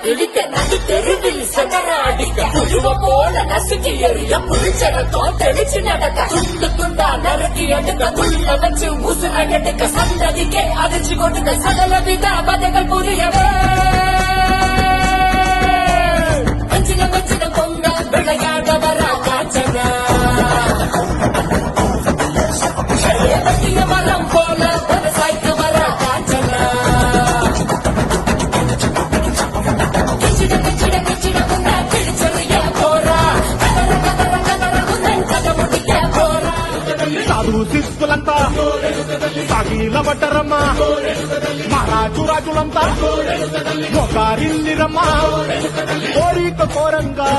பிடிக்க நடு தெருவில் சகராடிக்க புழுவ போல நசுக்கி எறிய புளிச்சரத்தம் தெளிச்சு நடக்க துண்டு துண்டா நறுக்கி எடுக்க துள்ள வச்சு உசுர கெடுக்க சந்ததிக்கே அதிர்ச்சி கொடுக்க சகல வித பதைகள் புரியவே வஞ்சின வஞ்சின பொங்க விளையாட வர காஞ்சன மரம் போல ஒரு சாய்க்கு வர காஞ்சன கிச்சிட கிச்சிட கிச்சிட முன்ன கிழிச்சொல்லிய போறா கதற கதற கதற முன்னன் கதை முடிக்க போறா సాధు శిస్తులంతా సాగిల బట్టరమ్మ మహారాజు రాజులంతా ఒకరిల్లిరమ్మ కోరిక కోరంగా